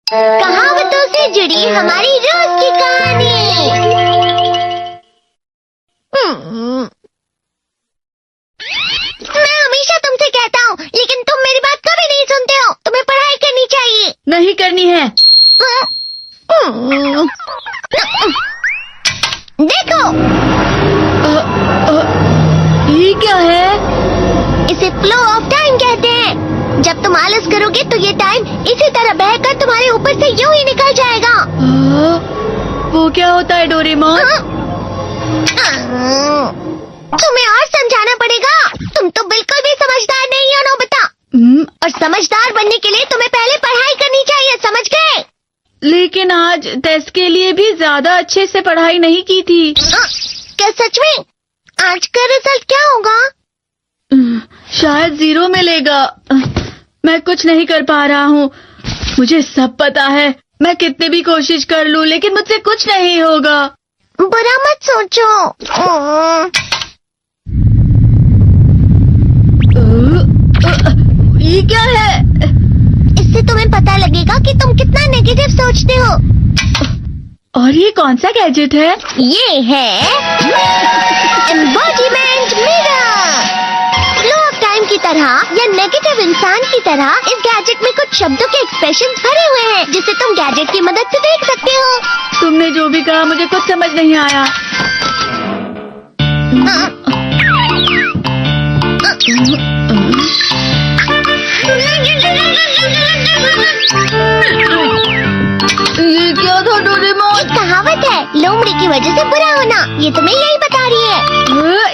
कहावतों से जुड़ी हमारी रोज की कहानी। मैं हमेशा तुमसे कहता हूँ, लेकिन तुम मेरी बात कभी नहीं सुनते हो। तुम्हें पढ़ाई करनी चाहिए। नहीं करनी है। देखो, ये क्या है? इसे फ्लो ऑफ टाइम कहते हैं। जब तुम आलस करोगे तो ये टाइम इसी तरह बहकर तुम्हारे ऊपर से यूं ही निकल जाएगा। वो क्या होता है डोरेमोन? तुम्हें और समझाना पड़ेगा। तुम तो बिल्कुल भी समझदार नहीं हो नोबिता। और समझदार बनने के लिए तुम्हें पहले पढ़ाई करनी चाहिए, समझ गए? लेकिन आज टेस्ट के लिए भी ज्यादा अच्छे से पढ़ाई नहीं की थी। क्या सच में? आज का रिजल्ट क्या होगा? शायद 0 मिलेगा। मैं कुछ नहीं कर पा रहा हूँ। मुझे सब पता है। मैं कितनी भी कोशिश कर लूँ, लेकिन मुझसे कुछ नहीं होगा। बुरा मत सोचो। ये क्या है? इससे तुम्हें पता लगेगा कि तुम कितना नेगेटिव सोचते हो। और ये कौन सा गैजेट है? ये है embodiment mirror. Flow of time की तरह या नेगेटिव इंसान की तरह इस गैजेट में कुछ शब्दों के एक्सप्रेशन भरे हुए हैं, जिसे तुम गैजेट की मदद से देख सकते हो। तुमने जो भी कहा मुझे कुछ समझ नहीं आया। ये क्या था डोरेमोन? एक कहावत है, लोमड़ी की वजह से बुरा होना। ये तुम्हें यही बता रही है।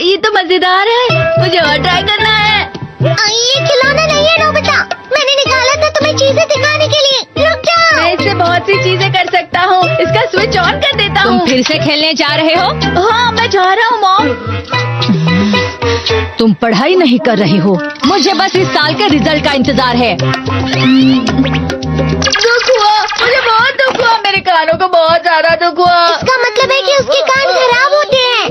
ये तो मजेदार है। मुझे और ट्राई करना है। ये खिलौना नहीं है नोबिता। मैंने निकाला था तुम्हें चीजें दिखाने के लिए। रुक जाओ। मैं इससे बहुत सी चीजें कर सकता हूँ। इसका स्विच ऑन कर देता हूँ। तुम फिर से खेलने जा रहे हो? हाँ, मैं जा रहा हूँ मॉम। तुम पढ़ाई नहीं कर रही हो। मुझे बस इस साल के रिजल्ट का इंतजार है। दुख हुआ, मुझे बहुत दुख हुआ। मेरे कानों को बहुत ज्यादा दुख हुआ। इसका मतलब है कि उसके कान खराब होते हैं।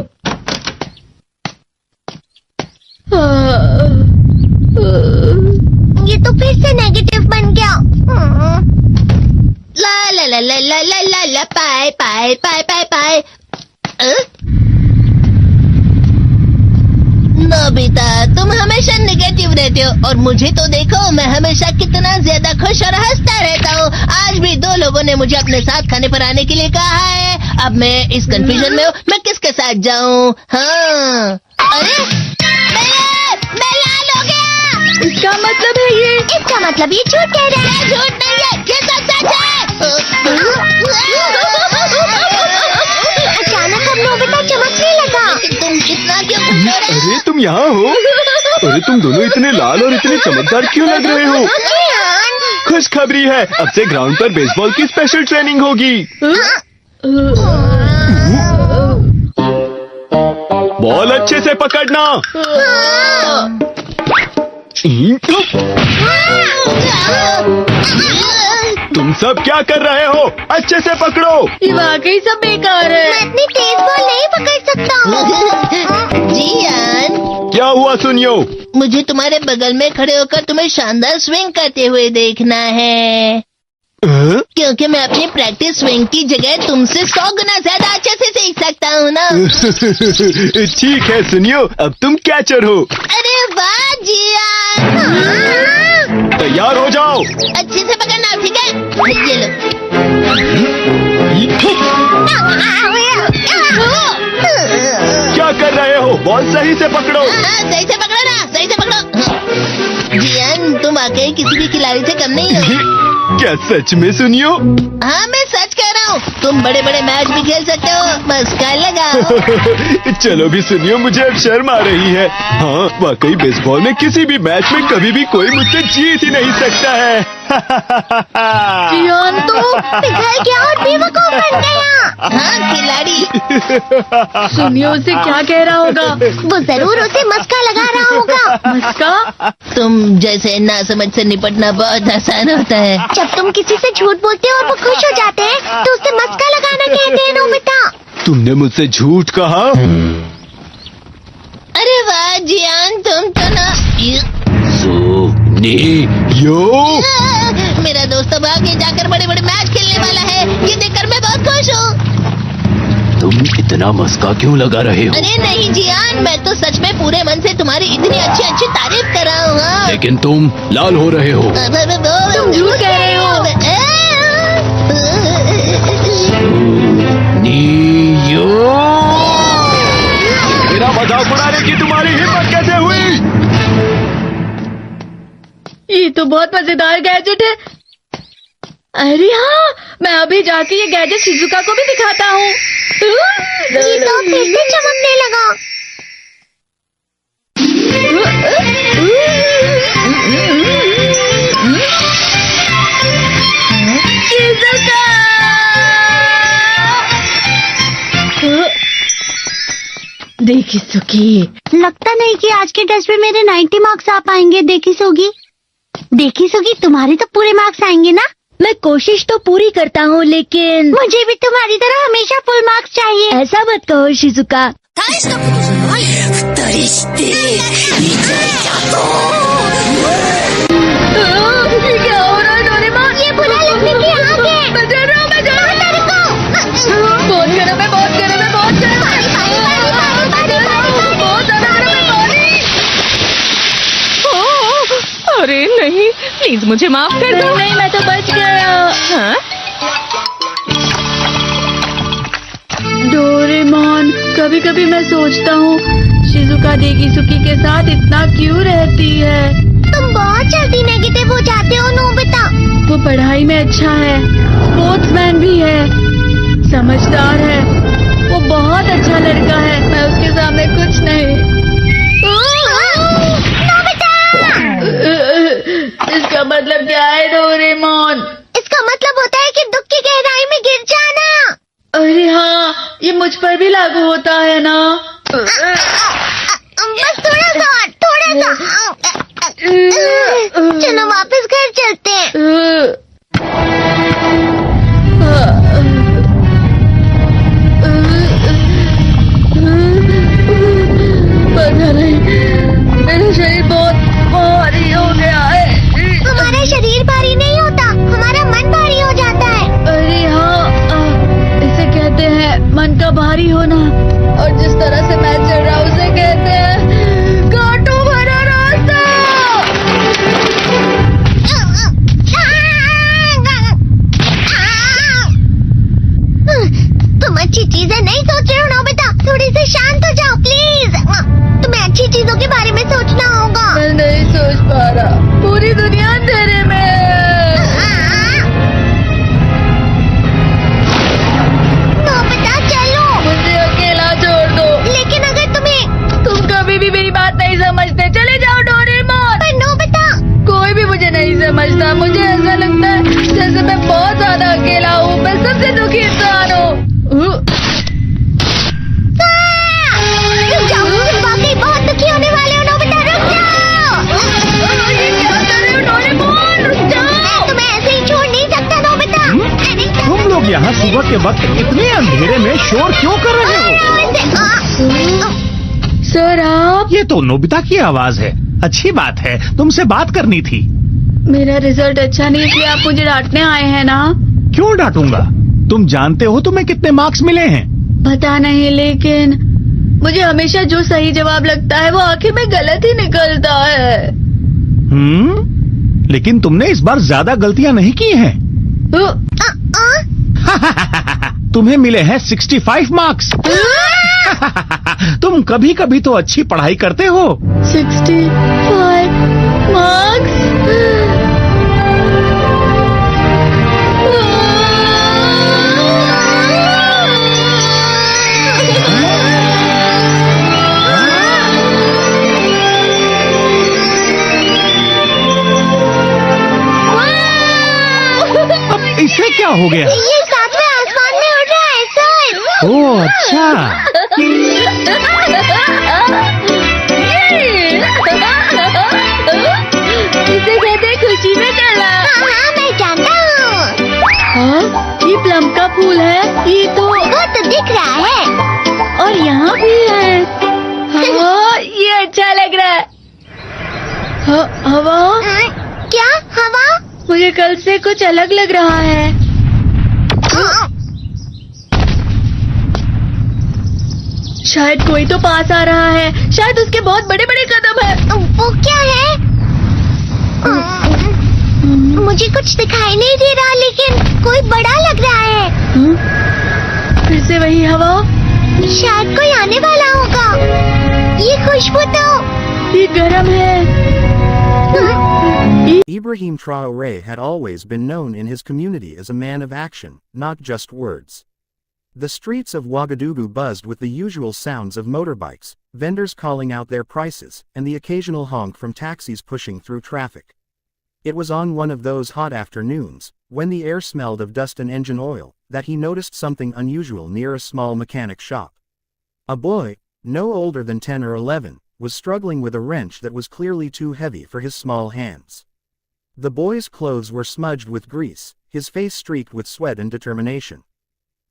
ये तो फिर से नेगेटिव बन गया। ला ला ला ला ला ला ला ला पाए पाए पाए पाए पाए। नोबिता, तुम हमेशा नेगेटिव रहते हो और मुझे तो देखो, मैं हमेशा कितना ज्यादा खुश और हंसता रहता हूँ। आज भी 2 लोगों ने मुझे अपने साथ खाने पर आने के लिए कहा है। अब मैं इस कंफ्यूजन में हूँ, मैं किसके साथ जाऊँ? हाँ, अरे मैं लाल हो गया। इसका मतलब है ये? इसका मतलब ये झूठ कह रहा है। झूठ नहीं है, ये तो सच है। अचानक अब नोबिता चमकने लगा। तुम कितना क्यों खुश हो रहे हो? अरे तुम यहाँ हो? अरे तुम दोनों इतने लाल और इतने चमकदार क्यों लग रहे हो? खुशखबरी है, अब से ग्राउंड पर बेसबॉल की स्पेशल ट्रेनिंग होगी। बॉल अच्छे से पकड़ना। तुम सब क्या कर रहे हो? अच्छे से पकड़ो। ये वाकई सब बेकार है। मैं इतनी तेज बॉल नहीं पकड़ सकता हूँ। जियान, क्या हुआ सुनियो? मुझे तुम्हारे बगल में खड़े होकर तुम्हें शानदार स्विंग करते हुए देखना है, क्योंकि मैं अपनी प्रैक्टिस स्विंग की जगह तुमसे 100 गुना ज्यादा अच्छे से सीख सकता हूँ ना। ठीक है सुनियो, अब तुम कैचर हो। अरे वाह जियान। तैयार हो जाओ। अच्छे से पकड़ना, ठीक है? ये लो। क्या कर रहे हो? बॉल सही से पकड़ो। सही से पकड़ो ना, सही से पकड़ो। जियान, तुम वाकई किसी भी खिलाड़ी से कम नहीं हो। क्या सच में सुनियो? हाँ, मैं सच कह रहा हूँ। तुम बड़े बड़े मैच भी खेल सकते हो, बस कर लगाओ। चलो भी सुनियो, मुझे अब शर्म आ रही है। हाँ, वाकई बेसबॉल में किसी भी मैच में कभी भी कोई मुझसे जीत ही नहीं सकता है। जियान तो पिघल गया और बेवकूफ बन गया। हाँ, खिलाड़ी। सुनियो उसे क्या कह रहा होगा? वो जरूर उसे मस्का लगा रहा होगा। मस्का? तुम जैसे नासमझ से निपटना बहुत आसान होता है। जब तुम किसी से झूठ बोलते हो और वो खुश हो जाते हैं, तो उसे मस्का लगाना कहते हैं नोबिता। तुमने मुझसे झूठ कहा? अरे वाह जियान, तुम तो ना। यो मेरा दोस्त अब आगे जाकर बड़े बड़े मैच इतना मस्का क्यों लगा रहे हो? अरे नहीं जियान, मैं तो सच में पूरे मन से तुम्हारी इतनी अच्छी अच्छी तारीफ कर रहा हूँ। हाँ। लेकिन तुम लाल हो रहे हो। तुम झूठ कह रहे हो। नीयो, मेरा मजाक उड़ाने की तुम्हारी हिम्मत कैसे हुई? ये तो बहुत मजेदार गैजेट है। अरे हाँ, मैं अभी जाके ये गैजेट शिजुका को भी दिखाता हूँ। ये तो फिर से चमकने लगा। शिजुका! देखी सुखी, लगता नहीं कि आज के टेस्ट में मेरे 90 मार्क्स आ पाएंगे। देखी सोगी तुम्हारे तो पूरे मार्क्स आएंगे ना? मैं कोशिश तो पूरी करता हूँ, लेकिन मुझे भी तुम्हारी तरह हमेशा फुल मार्क्स चाहिए। ऐसा मत कहो शिजुका। ये क्या हो रहा है डोरेमोन? ये बुरा लगने की आग है। मैं डर रहा हूँ, मैं डर रहा हूँ। बहुत गर्म है, बहुत गर्म है, बहुत गर्म है। बहुत ज्यादा गर्म है पानी। अरे नहीं, प्लीज मुझे माफ कर दो। नहीं, मैं तो बच गया। हाँ? डोरेमोन, कभी कभी मैं सोचता हूँ शिजुका देगीसुकी के साथ इतना क्यों रहती है। तुम बहुत जल्दी नेगेटिव हो जाते हो नोबिता। वो पढ़ाई में अच्छा है, स्पोर्ट्समैन भी है, समझदार है, वो बहुत अच्छा लड़का है। मैं उसके सामने कुछ नहीं। इसका मतलब क्या है डोरेमोन? इसका मतलब होता है कि दुख की गहराई में गिर जाना। अरे हाँ, ये मुझ पर भी लागू होता है ना। बस थोड़ा सा। चलो वापस घर चलते हैं। पता नहीं, मेरा शरीर बहुत भारी हो गया है। हमारा शरीर भारी नहीं होता, हमारा मन भारी हो जाता है। अरे हाँ, इसे कहते हैं मन का भारी होना। और जिस तरह से मैं चल रहा हूँ उसे कहते हैं कांटों भरा रास्ता। तुम अच्छी चीजें नहीं सोच रहे हो नोबिता, थोड़ी सी शांत हो जाओ प्लीज। तुम्हें अच्छी चीजों के बारे में सोचना होगा। मैं नहीं सोच पा रहा, पूरी दुनिया अंधेरे में है। नोबिता चलो। मुझे अकेला छोड़ दो। लेकिन अगर तुम कभी भी मेरी बात नहीं समझते, चले जाओ डोरेमोन। पर नोबिता। कोई भी मुझे नहीं समझता। मुझे ऐसा लगता है जैसे मैं बहुत ज्यादा अकेला हूँ, मैं सबसे दुखी इंसान हूँ। रुक जाओ, तुम वाकई बहुत दुखी होने वाले हो नोबिता, रुक जाओ। ये क्या कर रहे हो डोरेमोन? रुक जाओ। मैं तुम्हें ऐसे ही छोड़ नहीं सकता नोबिता। अरे तुम लोग यहाँ सुबह के वक्त इतने अंधेरे में शोर क्यों कर रहे हो? सर आप? ये तो नोबिता की आवाज है। अच्छी बात है, तुमसे बात करनी थी। मेरा रिजल्ट अच्छा नहीं इसलिए आप मुझे डांटने आए हैं ना? क्यों डांटूंगा? तुम जानते हो तुम्हें कितने मार्क्स मिले हैं? पता नहीं, लेकिन मुझे हमेशा जो सही जवाब लगता है वो आखिर में गलत ही निकलता है। लेकिन तुमने इस बार ज्यादा गलतियां नहीं की हैं। तुम्हें मिले हैं 65 मार्क्स। तुम कभी कभी तो अच्छी पढ़ाई करते हो। 65 मार्क्स? अब इसे क्या हो गया? ये सातवें आसमान में उड़ रहा है सर। ओह अच्छा। इसे कहते हैं खुशी में चला। हाँ मैं जानता हूँ। हाँ, ये प्लम का फूल है। ये तो वो तो दिख रहा है। और यहाँ भी है। हाँ, ये अच्छा लग रहा है। हवा? क्या हवा? मुझे कल से कुछ अलग लग रहा है। शायद कोई तो पास आ रहा है, शायद उसके बहुत बड़े बड़े कदम है। वो क्या है? मुझे कुछ दिखाई नहीं दे रहा, लेकिन कोई बड़ा लग रहा है। फिर से वही हवा। शायद कोई आने वाला होगा। ये खुशबू तो ये गर्म है। Ibrahim Traoré had always been known in his community as a man of action, not just words. The streets of Ouagadougou buzzed with the usual sounds of motorbikes, vendors calling out their prices, and the occasional honk from taxis pushing through traffic. It was on one of those hot afternoons, when the air smelled of dust and engine oil, that he noticed something unusual near a small mechanic shop. A boy, no older than 10 or 11, was struggling with a wrench that was clearly too heavy for his small hands. The boy's clothes were smudged with grease, his face streaked with sweat and determination.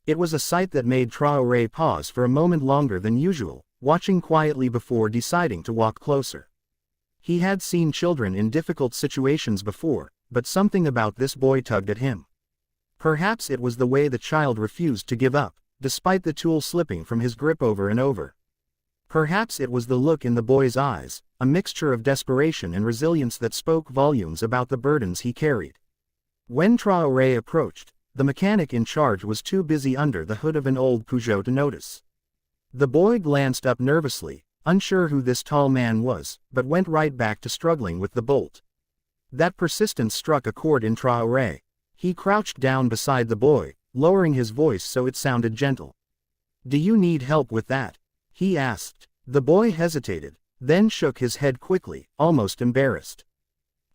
It was a sight that made Traoré pause for a moment longer than usual, watching quietly before deciding to walk closer. He had seen children in difficult situations before, but something about this boy tugged at him. Perhaps it was the way the child refused to give up, despite the tool slipping from his grip over and over. Perhaps it was the look in the boy's eyes, a mixture of desperation and resilience that spoke volumes about the burdens he carried. When Traoré approached, the mechanic in charge was too busy under the hood of an old Peugeot to notice. The boy glanced up nervously, unsure who this tall man was, but went right back to struggling with the bolt. That persistence struck a chord in Traoré. He crouched down beside the boy, lowering his voice so it sounded gentle. "Do you need help with that?" he asked. The boy hesitated, then shook his head quickly, almost embarrassed.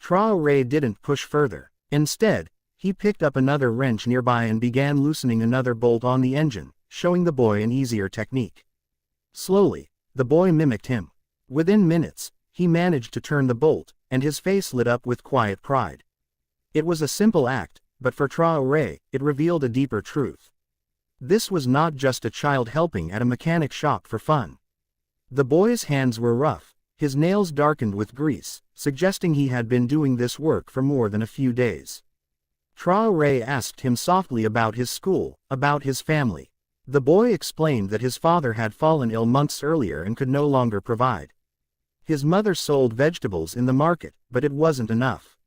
Traoré didn't push further. Instead, he picked up another wrench nearby and began loosening another bolt on the engine, showing the boy an easier technique. Slowly, the boy mimicked him. Within minutes, he managed to turn the bolt, and his face lit up with quiet pride. It was a simple act, but for Traoré, it revealed a deeper truth. This was not just a child helping at a mechanic shop for fun. The boy's hands were rough, his nails darkened with grease, suggesting he had been doing this work for more than a few days. Traoré asked him softly about his school, about his family. The boy explained that his father had fallen ill months earlier and could no longer provide. His mother sold vegetables in the market, but it wasn't enough.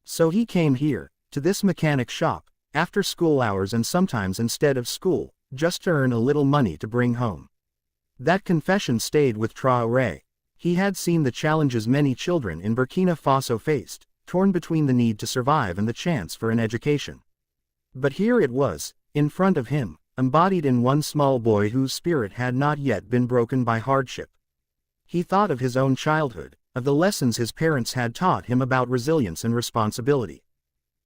So he came here, to this mechanic shop, after school hours and sometimes instead of school, just to earn a little money to bring home. That confession stayed with Traoré. He had seen the challenges many children in Burkina Faso faced, torn between the need to survive and the chance for an education. But here it was, in front of him, embodied in one small boy whose spirit had not yet been broken by hardship. He thought of his own childhood, of the lessons his parents had taught him about resilience and responsibility.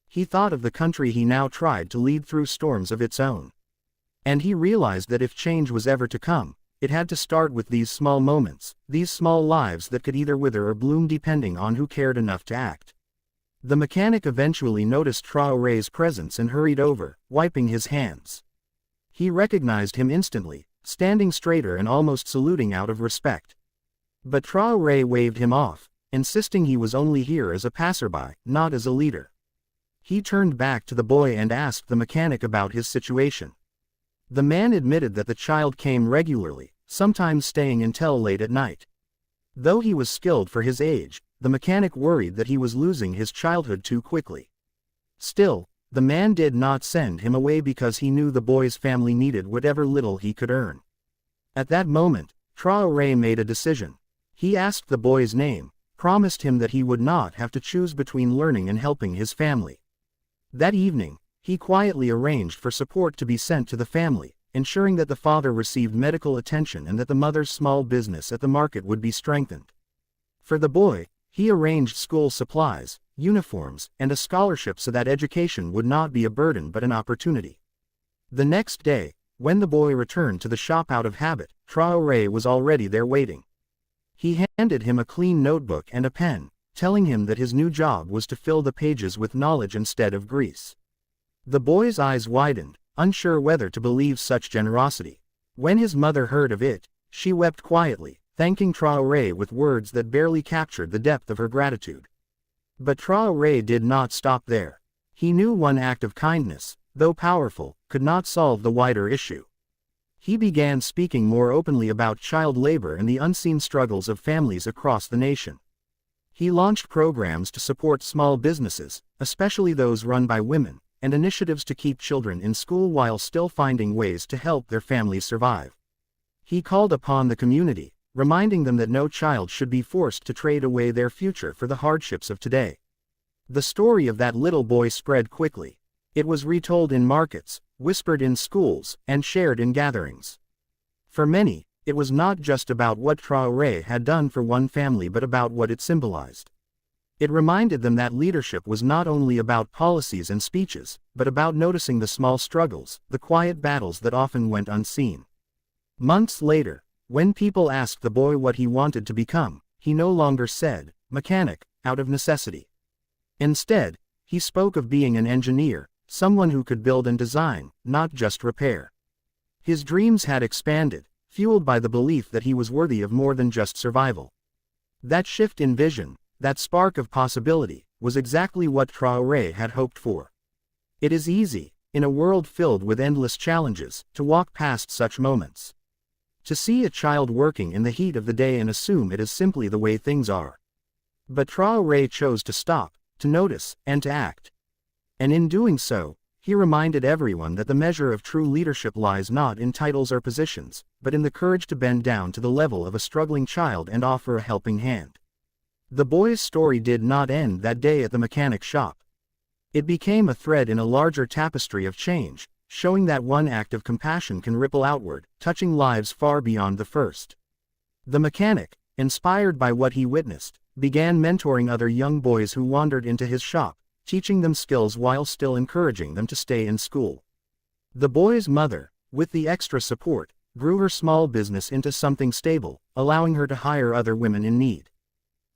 He thought of the country he now tried to lead through storms of its own. And he realized that if change was ever to come, it had to start with these small moments, these small lives that could either wither or bloom depending on who cared enough to act. The mechanic eventually noticed Traoré's presence and hurried over, wiping his hands. He recognized him instantly, standing straighter and almost saluting out of respect. But Traoré waved him off, insisting he was only here as a passerby, not as a leader. He turned back to the boy and asked the mechanic about his situation. The man admitted that the child came regularly, sometimes staying until late at night. Though he was skilled for his age, the mechanic worried that he was losing his childhood too quickly. Still, the man did not send him away because he knew the boy's family needed whatever little he could earn. At that moment, Traoré made a decision. He asked the boy's name, promised him that he would not have to choose between learning and helping his family. That evening, he quietly arranged for support to be sent to the family, ensuring that the father received medical attention and that the mother's small business at the market would be strengthened. For the boy, he arranged school supplies, uniforms, and a scholarship so that education would not be a burden but an opportunity. The next day, when the boy returned to the shop out of habit, Traoré was already there waiting. He handed him a clean notebook and a pen, telling him that his new job was to fill the pages with knowledge instead of grease. The boy's eyes widened, unsure whether to believe such generosity. When his mother heard of it, she wept quietly, thanking Traoré with words that barely captured the depth of her gratitude. But Traoré did not stop there. He knew one act of kindness, though powerful, could not solve the wider issue. he began speaking more openly about child labor and the unseen struggles of families across the nation. He launched programs to support small businesses, especially those run by women, and initiatives to keep children in school while still finding ways to help their families survive. He called upon the community, reminding them that no child should be forced to trade away their future for the hardships of today. The story of that little boy spread quickly. It was retold in markets, whispered in schools, and shared in gatherings. For many, it was not just about what Traoré had done for one family but about what it symbolized. It reminded them that leadership was not only about policies and speeches, but about noticing the small struggles, the quiet battles that often went unseen. Months later, when people asked the boy what he wanted to become, he no longer said, "mechanic," out of necessity. Instead, he spoke of being an engineer, someone who could build and design, not just repair. His dreams had expanded, fueled by the belief that he was worthy of more than just survival. That shift in vision, that spark of possibility, was exactly what Traoré had hoped for. It is easy, in a world filled with endless challenges, to walk past such moments. To see a child working in the heat of the day and assume it is simply the way things are. But Traoré chose to stop, to notice, and to act. And in doing so, he reminded everyone that the measure of true leadership lies not in titles or positions, but in the courage to bend down to the level of a struggling child and offer a helping hand. The boy's story did not end that day at the mechanic shop. It became a thread in a larger tapestry of change, showing that one act of compassion can ripple outward, touching lives far beyond the first. The mechanic, inspired by what he witnessed, began mentoring other young boys who wandered into his shop, teaching them skills while still encouraging them to stay in school. The boy's mother, with the extra support, grew her small business into something stable, allowing her to hire other women in need.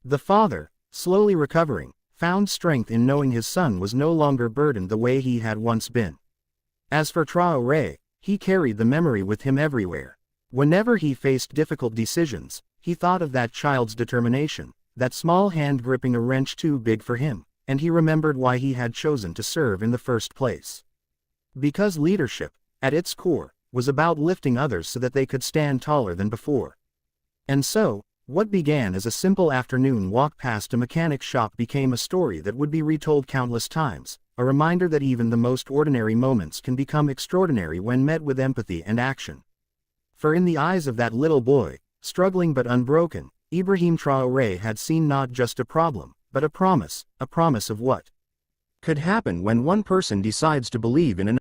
The father, slowly recovering, found strength in knowing his son was no longer burdened the way he had once been. As for Traoré, he carried the memory with him everywhere. Whenever he faced difficult decisions, he thought of that child's determination, that small hand gripping a wrench too big for him, and he remembered why he had chosen to serve in the first place. Because leadership, at its core, was about lifting others so that they could stand taller than before. And so, what began as a simple afternoon walk past a mechanic shop became a story that would be retold countless times, a reminder that even the most ordinary moments can become extraordinary when met with empathy and action. For in the eyes of that little boy, struggling but unbroken, Ibrahim Traoré had seen not just a problem, but a promise of what could happen when one person decides to believe in another.